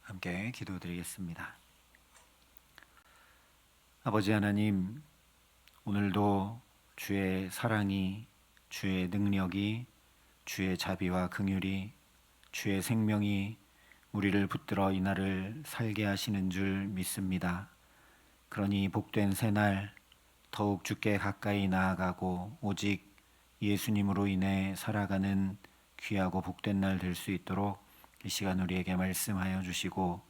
함께 기도드리겠습니다. 아버지 하나님, 오늘도 주의 사랑이, 주의 능력이, 주의 자비와 긍휼이, 주의 생명이 우리를 붙들어 이 날을 살게 하시는 줄 믿습니다. 그러니 복된 새날 더욱 주께 가까이 나아가고 오직 예수님으로 인해 살아가는 귀하고 복된 날 될 수 있도록 이 시간 우리에게 말씀하여 주시고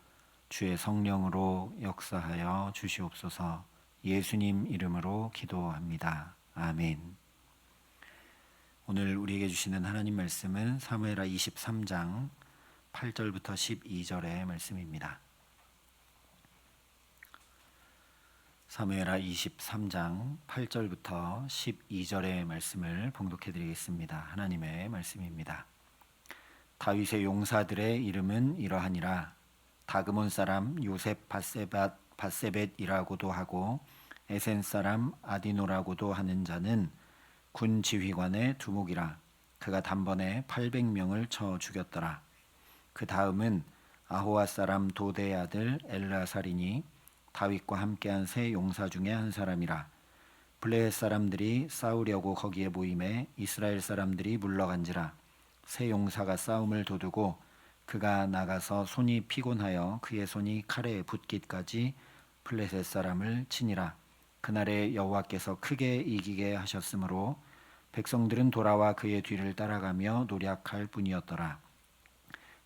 주의 성령으로 역사하여 주시옵소서. 예수님 이름으로 기도합니다. 아멘. 오늘 우리에게 주시는 하나님 말씀은 사무엘하 23장 8절부터 12절의 말씀입니다. 사무엘하 23장 8절부터 12절의 말씀을 봉독해 드리겠습니다. 하나님의 말씀입니다. 다윗의 용사들의 이름은 이러하니라. 다그몬 사람 요셉 바세벳이라고도 하고 에센 사람 아디노라고도 하는 자는 군 지휘관의 두목이라. 그가 단번에 800명을 쳐 죽였더라. 그 다음은 아호와 사람 도대의 아들 엘라살이니 다윗과 함께한 세 용사 중에 한 사람이라. 블레셋 사람들이 싸우려고 거기에 모임에 이스라엘 사람들이 물러간지라. 세 용사가 싸움을 도두고 그가 나가서 손이 피곤하여 그의 손이 칼에 붙기까지 블레셋 사람을 치니라. 그날에 여호와께서 크게 이기게 하셨으므로 백성들은 돌아와 그의 뒤를 따라가며 노략할 뿐이었더라.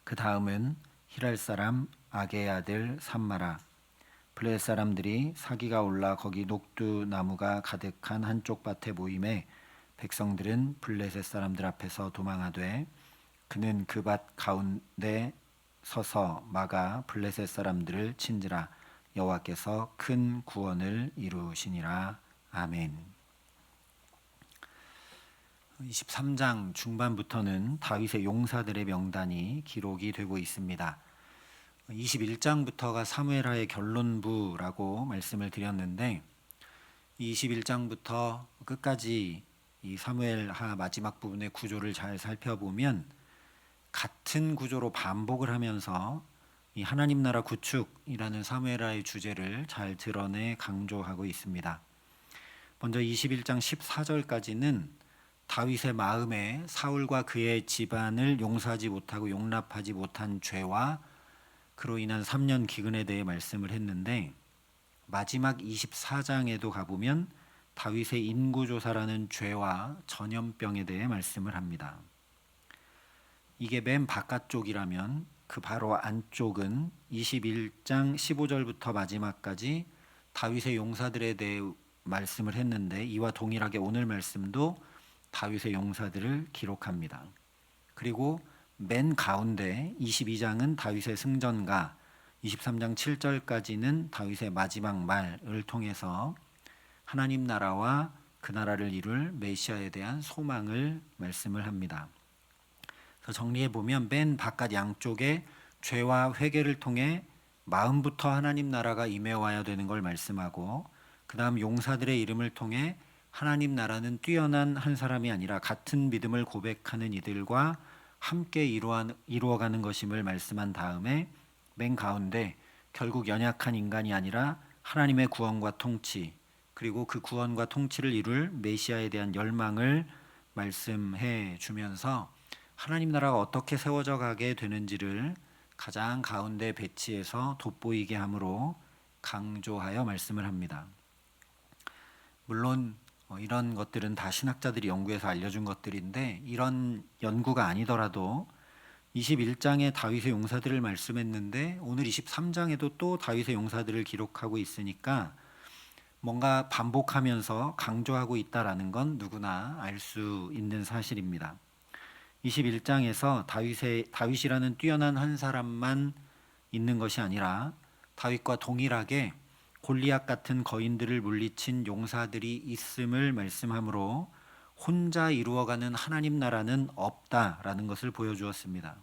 그 다음은 히랄 사람 아게의 아들 삼마라. 블레셋 사람들이 사기가 올라 거기 녹두 나무가 가득한 한쪽 밭에 모임에 백성들은 블레셋 사람들 앞에서 도망하되 그는 그 밭 가운데 서서 막아 블레셋 사람들을 친지라. 여호와께서 큰 구원을 이루시니라. 아멘. 23장 중반부터는 다윗의 용사들의 명단이 기록이 되고 있습니다. 21장부터가 사무엘하의 결론부라고 말씀을 드렸는데 21장부터 끝까지 이 사무엘하 마지막 부분의 구조를 잘 살펴보면 같은 구조로 반복을 하면서 이 하나님 나라 구축이라는 사무엘하의 주제를 잘 드러내 강조하고 있습니다. 먼저 21장 14절까지는 다윗의 마음에 사울과 그의 집안을 용서하지 못하고 용납하지 못한 죄와 그로 인한 3년 기근에 대해 말씀을 했는데 마지막 24장에도 가보면 다윗의 인구조사라는 죄와 전염병에 대해 말씀을 합니다. 이게 맨 바깥쪽이라면 그 바로 안쪽은 21장 15절부터 마지막까지 다윗의 용사들에 대해 말씀을 했는데 이와 동일하게 오늘 말씀도 다윗의 용사들을 기록합니다. 그리고 맨 가운데 22장은 다윗의 승전가, 23장 7절까지는 다윗의 마지막 말을 통해서 하나님 나라와 그 나라를 이룰 메시아에 대한 소망을 말씀을 합니다. 그래서 정리해 보면 맨 바깥 양쪽에 죄와 회개를 통해 마음부터 하나님 나라가 임해와야 되는 걸 말씀하고 그 다음 용사들의 이름을 통해 하나님 나라는 뛰어난 한 사람이 아니라 같은 믿음을 고백하는 이들과 함께 이루어가는 것임을 말씀한 다음에 맨 가운데 결국 연약한 인간이 아니라 하나님의 구원과 통치 그리고 그 구원과 통치를 이룰 메시아에 대한 열망을 말씀해 주면서 하나님 나라가 어떻게 세워져 가게 되는지를 가장 가운데 배치해서 돋보이게 함으로 강조하여 말씀을 합니다. 물론 이런 것들은 다 신학자들이 연구해서 알려준 것들인데 이런 연구가 아니더라도 21장에 다윗의 용사들을 말씀했는데 오늘 23장에도 또 다윗의 용사들을 기록하고 있으니까 뭔가 반복하면서 강조하고 있다라는 건 누구나 알 수 있는 사실입니다. 21장에서 다윗이라는 뛰어난 한 사람만 있는 것이 아니라 다윗과 동일하게 골리앗 같은 거인들을 물리친 용사들이 있음을 말씀하므로 혼자 이루어가는 하나님 나라는 없다라는 것을 보여주었습니다.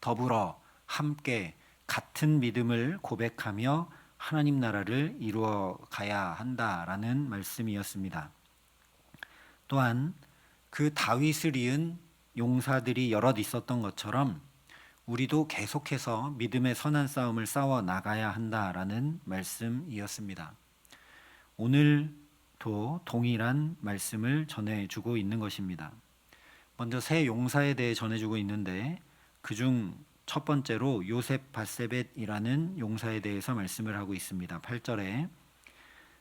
더불어 함께 같은 믿음을 고백하며 하나님 나라를 이루어 가야 한다라는 말씀이었습니다. 또한 그 다윗을 이은 용사들이 여럿 있었던 것처럼 우리도 계속해서 믿음의 선한 싸움을 싸워 나가야 한다라는 말씀이었습니다. 오늘도 동일한 말씀을 전해주고 있는 것입니다. 먼저 새 용사에 대해 전해주고 있는데 그중 첫 번째로 요셉 바세벳이라는 용사에 대해서 말씀을 하고 있습니다. 8절에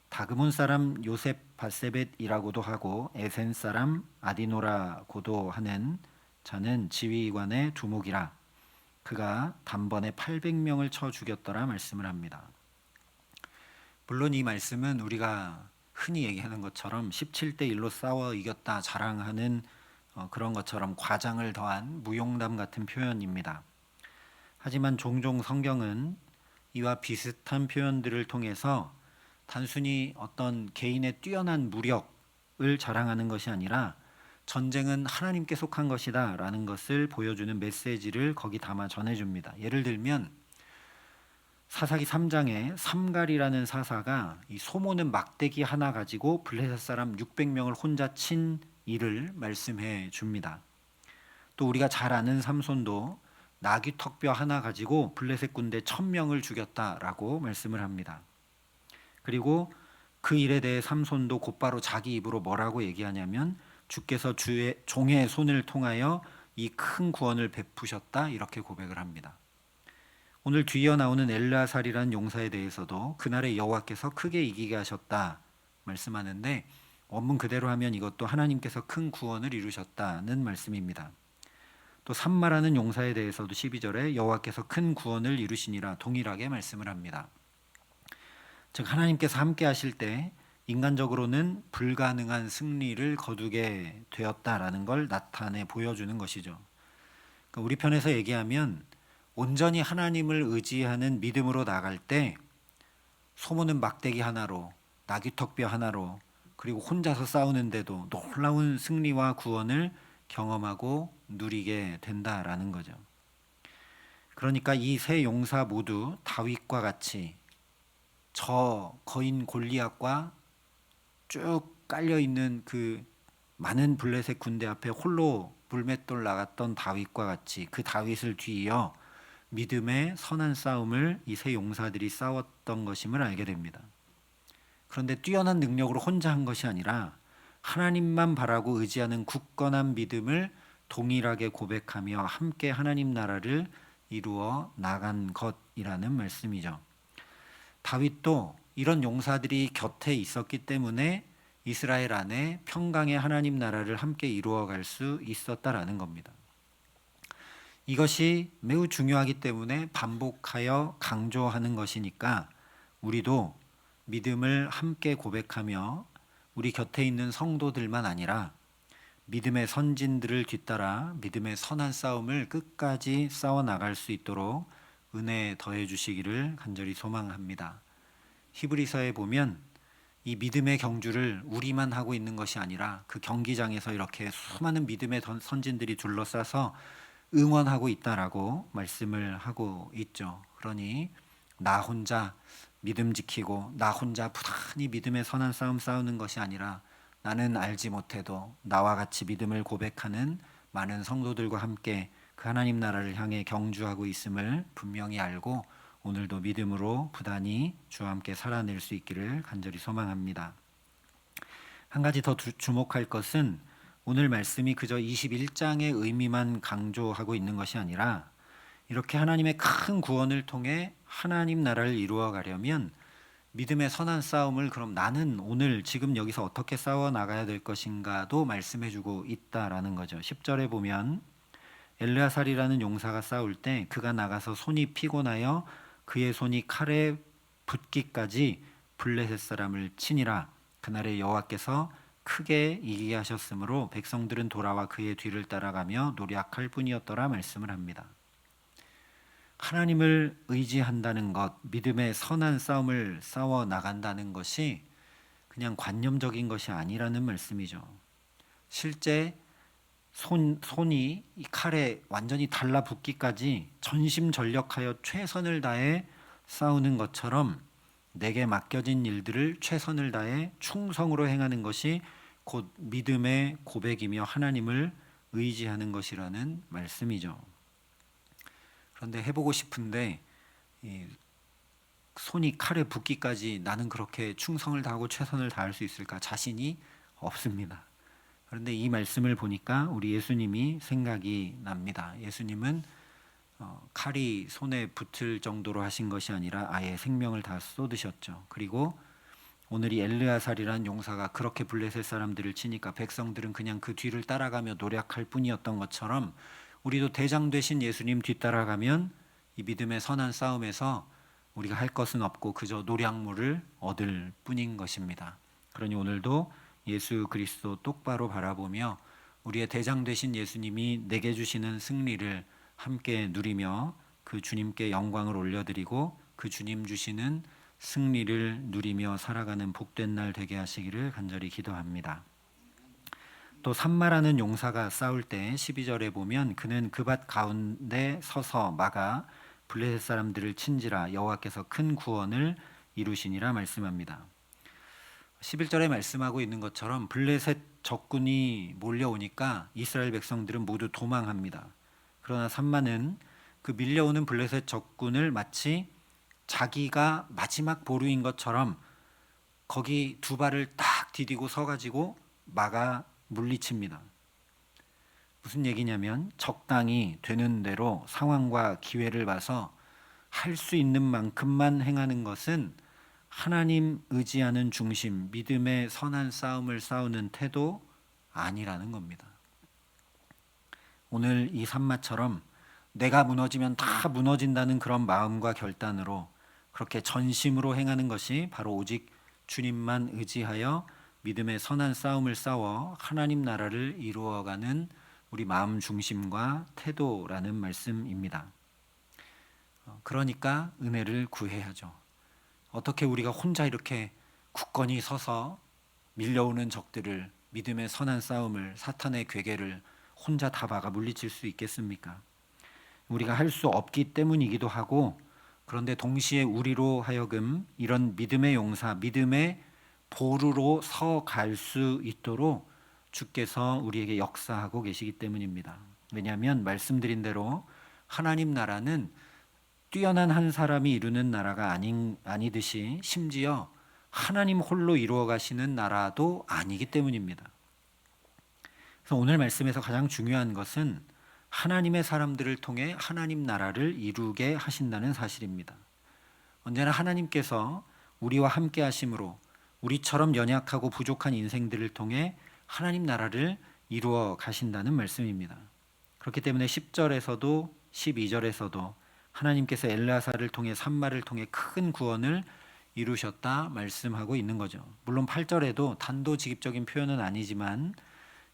다그몬 사람 요셉 바세벳이라고도 하고 에센 사람 아디노라고도 하는 자는 지휘관의 두목이라 그가 단번에 800명을 쳐 죽였더라 말씀을 합니다. 물론 이 말씀은 우리가 흔히 얘기하는 것처럼 17대 1로 싸워 이겼다 자랑하는 그런 것처럼 과장을 더한 무용담 같은 표현입니다. 하지만 종종 성경은 이와 비슷한 표현들을 통해서 단순히 어떤 개인의 뛰어난 무력을 자랑하는 것이 아니라 전쟁은 하나님께 속한 것이다 라는 것을 보여주는 메시지를 거기 담아 전해줍니다. 예를 들면 사사기 3장에 삼갈이라는 사사가 이 소모는 막대기 하나 가지고 블레셋 사람 600명을 혼자 친 일을 말씀해 줍니다. 또 우리가 잘 아는 삼손도 나귀 턱뼈 하나 가지고 블레셋 군대 1000명을 죽였다라고 말씀을 합니다. 그리고 그 일에 대해 삼손도 곧바로 자기 입으로 뭐라고 얘기하냐면 주께서 종의 손을 통하여 이 큰 구원을 베푸셨다 이렇게 고백을 합니다. 오늘 뒤이어 나오는 엘르아살이라는 용사에 대해서도 그날의 여호와께서 크게 이기게 하셨다 말씀하는데 원문 그대로 하면 이것도 하나님께서 큰 구원을 이루셨다는 말씀입니다. 또 삼마라는 용사에 대해서도 12절에 여호와께서 큰 구원을 이루시니라 동일하게 말씀을 합니다. 즉 하나님께서 함께 하실 때 인간적으로는 불가능한 승리를 거두게 되었다라는 걸 나타내 보여주는 것이죠. 그러니까 우리 편에서 얘기하면 온전히 하나님을 의지하는 믿음으로 나갈 때 소모는 막대기 하나로 나귀 턱뼈 하나로 그리고 혼자서 싸우는데도 놀라운 승리와 구원을 경험하고 누리게 된다라는 거죠. 그러니까 이 세 용사 모두 다윗과 같이 저 거인 골리앗과 쭉 깔려 있는 그 많은 블레셋 군대 앞에 홀로 물맷돌 나갔던 다윗과 같이 그 다윗을 뒤이어 믿음의 선한 싸움을 이 세 용사들이 싸웠던 것임을 알게 됩니다. 그런데 뛰어난 능력으로 혼자 한 것이 아니라 하나님만 바라고 의지하는 굳건한 믿음을 동일하게 고백하며 함께 하나님 나라를 이루어 나간 것이라는 말씀이죠. 다윗도 이런 용사들이 곁에 있었기 때문에 이스라엘 안에 평강의 하나님 나라를 함께 이루어갈 수 있었다라는 겁니다. 이것이 매우 중요하기 때문에 반복하여 강조하는 것이니까 우리도 믿음을 함께 고백하며 우리 곁에 있는 성도들만 아니라 믿음의 선진들을 뒤따라 믿음의 선한 싸움을 끝까지 싸워 나갈 수 있도록 은혜 더해 주시기를 간절히 소망합니다. 히브리서에 보면 이 믿음의 경주를 우리만 하고 있는 것이 아니라 그 경기장에서 이렇게 수많은 믿음의 선진들이 둘러싸서 응원하고 있다라고 말씀을 하고 있죠. 그러니 나 혼자 믿음 지키고 나 혼자 부단히 믿음의 선한 싸움 싸우는 것이 아니라 나는 알지 못해도 나와 같이 믿음을 고백하는 많은 성도들과 함께 그 하나님 나라를 향해 경주하고 있음을 분명히 알고 오늘도 믿음으로 부단히 주와 함께 살아낼 수 있기를 간절히 소망합니다. 한 가지 더 주목할 것은 오늘 말씀이 그저 21장의 의미만 강조하고 있는 것이 아니라 이렇게 하나님의 큰 구원을 통해 하나님 나라를 이루어 가려면 믿음의 선한 싸움을 그럼 나는 오늘 지금 여기서 어떻게 싸워 나가야 될 것인가도 말씀해 주고 있다라는 거죠. 10절에 보면 엘르아살이라는 용사가 싸울 때 그가 나가서 손이 피곤하여 그의 손이 칼에 붙기까지 블레셋 사람을 치니라. 그날에 여호와께서 크게 이기게 하셨으므로 백성들은 돌아와 그의 뒤를 따라가며 노력할 뿐이었더라 말씀을 합니다. 하나님을 의지한다는 것, 믿음의 선한 싸움을 싸워 나간다는 것이 그냥 관념적인 것이 아니라는 말씀이죠. 실제 손이 이 칼에 완전히 달라붙기까지 전심전력하여 최선을 다해 싸우는 것처럼 내게 맡겨진 일들을 최선을 다해 충성으로 행하는 것이 곧 믿음의 고백이며 하나님을 의지하는 것이라는 말씀이죠. 그런데 해보고 싶은데 이 손이 칼에 붓기까지 나는 그렇게 충성을 다하고 최선을 다할 수 있을까 자신이 없습니다. 그런데 이 말씀을 보니까 우리 예수님이 생각이 납니다. 예수님은 칼이 손에 붙을 정도로 하신 것이 아니라 아예 생명을 다 쏟으셨죠. 그리고 오늘 이 엘르아살이라는 용사가 그렇게 블레셋 사람들을 치니까 백성들은 그냥 그 뒤를 따라가며 노력할 뿐이었던 것처럼 우리도 대장 되신 예수님 뒤따라가면 이 믿음의 선한 싸움에서 우리가 할 것은 없고 그저 노량물을 얻을 뿐인 것입니다. 그러니 오늘도 예수 그리스도 똑바로 바라보며 우리의 대장 되신 예수님이 내게 주시는 승리를 함께 누리며 그 주님께 영광을 올려드리고 그 주님 주시는 승리를 누리며 살아가는 복된 날 되게 하시기를 간절히 기도합니다. 또 삼마라는 용사가 싸울 때 12절에 보면 그는 그 밭 가운데 서서 막아 블레셋 사람들을 친지라 여호와께서 큰 구원을 이루시니라 말씀합니다. 11절에 말씀하고 있는 것처럼 블레셋 적군이 몰려오니까 이스라엘 백성들은 모두 도망합니다. 그러나 삼마는 그 밀려오는 블레셋 적군을 마치 자기가 마지막 보루인 것처럼 거기 두 발을 딱 디디고 서가지고 막아 물리칩니다. 무슨 얘기냐면 적당히 되는 대로 상황과 기회를 봐서 할 수 있는 만큼만 행하는 것은 하나님 의지하는 중심, 믿음의 선한 싸움을 싸우는 태도 아니라는 겁니다. 오늘 이 산마처럼 내가 무너지면 다 무너진다는 그런 마음과 결단으로 그렇게 전심으로 행하는 것이 바로 오직 주님만 의지하여 믿음의 선한 싸움을 싸워 하나님 나라를 이루어가는 우리 마음 중심과 태도라는 말씀입니다. 그러니까 은혜를 구해야죠. 어떻게 우리가 혼자 이렇게 굳건히 서서 밀려오는 적들을 믿음의 선한 싸움을 사탄의 괴계를 혼자 다 막아 물리칠 수 있겠습니까? 우리가 할 수 없기 때문이기도 하고 그런데 동시에 우리로 하여금 이런 믿음의 용사, 믿음의 보루로 서 갈 수 있도록 주께서 우리에게 역사하고 계시기 때문입니다. 왜냐하면 말씀드린 대로 하나님 나라는 뛰어난 한 사람이 이루는 나라가 아니듯이 심지어 하나님 홀로 이루어 가시는 나라도 아니기 때문입니다. 그래서 오늘 말씀에서 가장 중요한 것은 하나님의 사람들을 통해 하나님 나라를 이루게 하신다는 사실입니다. 언제나 하나님께서 우리와 함께 하심으로 우리처럼 연약하고 부족한 인생들을 통해 하나님 나라를 이루어 가신다는 말씀입니다. 그렇기 때문에 10절에서도 12절에서도 하나님께서 엘르아살을 통해 삼마를 통해 큰 구원을 이루셨다 말씀하고 있는 거죠. 물론 8절에도 단도직입적인 표현은 아니지만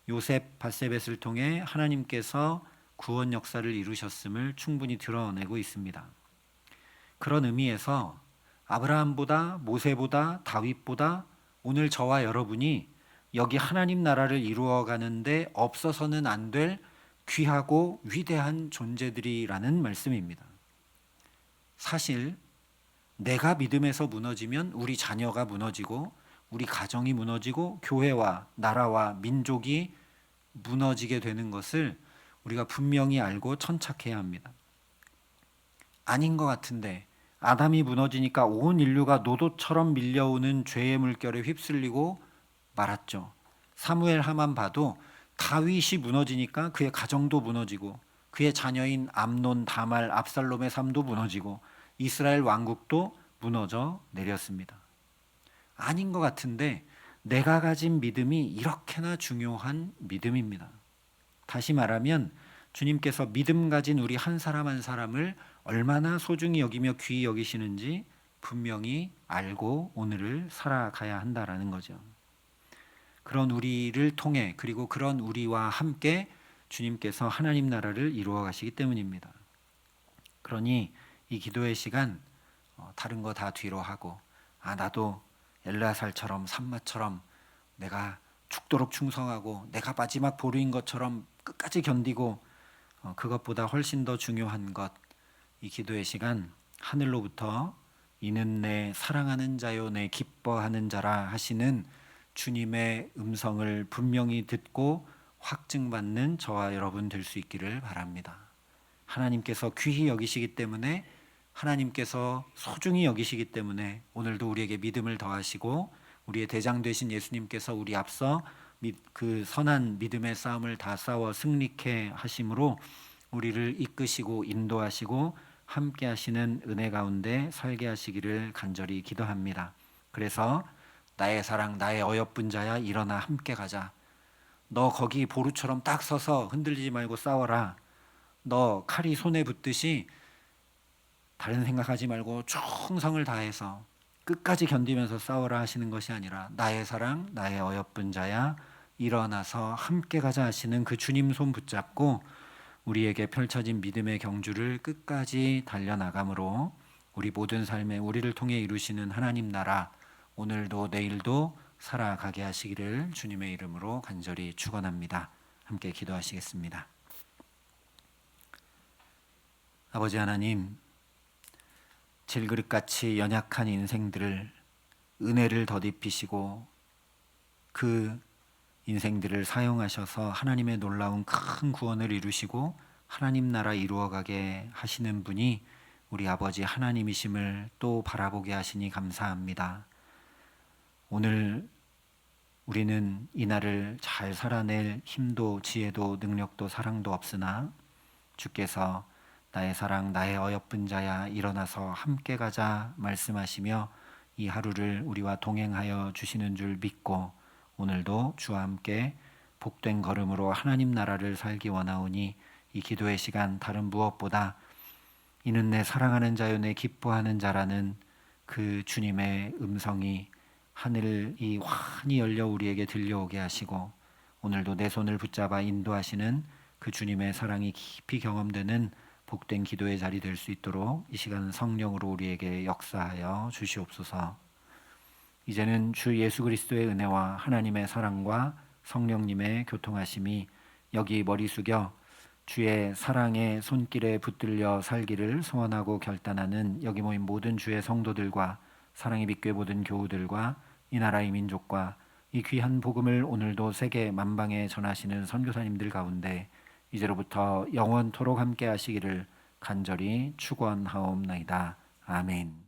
요셉 밧세벳을 통해 하나님께서 구원 역사를 이루셨음을 충분히 드러내고 있습니다. 그런 의미에서 아브라함보다 모세보다 다윗보다 오늘 저와 여러분이 여기 하나님 나라를 이루어 가는데 없어서는 안 될 귀하고 위대한 존재들이라는 말씀입니다. 사실 내가 믿음에서 무너지면 우리 자녀가 무너지고 우리 가정이 무너지고 교회와 나라와 민족이 무너지게 되는 것을 우리가 분명히 알고 천착해야 합니다. 아닌 것 같은데 아담이 무너지니까 온 인류가 노도처럼 밀려오는 죄의 물결에 휩쓸리고 말았죠. 사무엘 하만 봐도 다윗이 무너지니까 그의 가정도 무너지고 그의 자녀인 암논, 다말, 압살롬의 삶도 무너지고 이스라엘 왕국도 무너져 내렸습니다. 아닌 것 같은데 내가 가진 믿음이 이렇게나 중요한 믿음입니다. 다시 말하면 주님께서 믿음 가진 우리 한 사람 한 사람을 얼마나 소중히 여기며 귀히 여기시는지 분명히 알고 오늘을 살아가야 한다라는 거죠. 그런 우리를 통해 그리고 그런 우리와 함께 주님께서 하나님 나라를 이루어 가시기 때문입니다. 그러니 이 기도의 시간 다른 거 다 뒤로 하고 나도 엘르아살처럼 삼마처럼 내가 죽도록 충성하고 내가 마지막 보루인 것처럼 끝까지 견디고 그것보다 훨씬 더 중요한 것 이 기도의 시간 하늘로부터 이는 내 사랑하는 자요 내 기뻐하는 자라 하시는 주님의 음성을 분명히 듣고 확증받는 저와 여러분 될 수 있기를 바랍니다. 하나님께서 귀히 여기시기 때문에, 하나님께서 소중히 여기시기 때문에 오늘도 우리에게 믿음을 더하시고 우리의 대장 되신 예수님께서 우리 앞서 그 선한 믿음의 싸움을 다 싸워 승리케 하심으로 우리를 이끄시고 인도하시고 함께 하시는 은혜 가운데 살게 하시기를 간절히 기도합니다. 그래서 나의 사랑, 나의 어여쁜 자야, 일어나 함께 가자. 너 거기 보루처럼 딱 서서 흔들리지 말고 싸워라. 너 칼이 손에 붙듯이 다른 생각하지 말고 충성을 다해서 끝까지 견디면서 싸워라 하시는 것이 아니라, 나의 사랑, 나의 어여쁜 자야, 일어나서 함께 가자 하시는 그 주님 손 붙잡고 우리에게 펼쳐진 믿음의 경주를 끝까지 달려나감으로 우리 모든 삶에 우리를 통해 이루시는 하나님 나라 오늘도 내일도 살아가게 하시기를 주님의 이름으로 간절히 축원합니다. 함께 기도하시겠습니다. 아버지 하나님, 질그릇같이 연약한 인생들을 은혜를 덧입히시고 그 인생들을 사용하셔서 하나님의 놀라운 큰 구원을 이루시고 하나님 나라 이루어가게 하시는 분이 우리 아버지 하나님이심을 또 바라보게 하시니 감사합니다. 오늘 우리는 이 날을 잘 살아낼 힘도 지혜도 능력도 사랑도 없으나 주께서 나의 사랑, 나의 어여쁜 자야, 일어나서 함께 가자 말씀하시며 이 하루를 우리와 동행하여 주시는 줄 믿고 오늘도 주와 함께 복된 걸음으로 하나님 나라를 살기 원하오니 이 기도의 시간 다른 무엇보다 이는 내 사랑하는 자요 내 기뻐하는 자라는 그 주님의 음성이 하늘이 환히 열려 우리에게 들려오게 하시고 오늘도 내 손을 붙잡아 인도하시는 그 주님의 사랑이 깊이 경험되는 복된 기도의 자리 될 수 있도록 이 시간 성령으로 우리에게 역사하여 주시옵소서. 이제는 주 예수 그리스도의 은혜와 하나님의 사랑과 성령님의 교통하심이 여기 머리 숙여 주의 사랑의 손길에 붙들려 살기를 소원하고 결단하는 여기 모인 모든 주의 성도들과 사랑의 빛교회 모든 교우들과 이 나라의 민족과 이 귀한 복음을 오늘도 세계 만방에 전하시는 선교사님들 가운데 이제로부터 영원토록 함께 하시기를 간절히 축원하옵나이다. 아멘.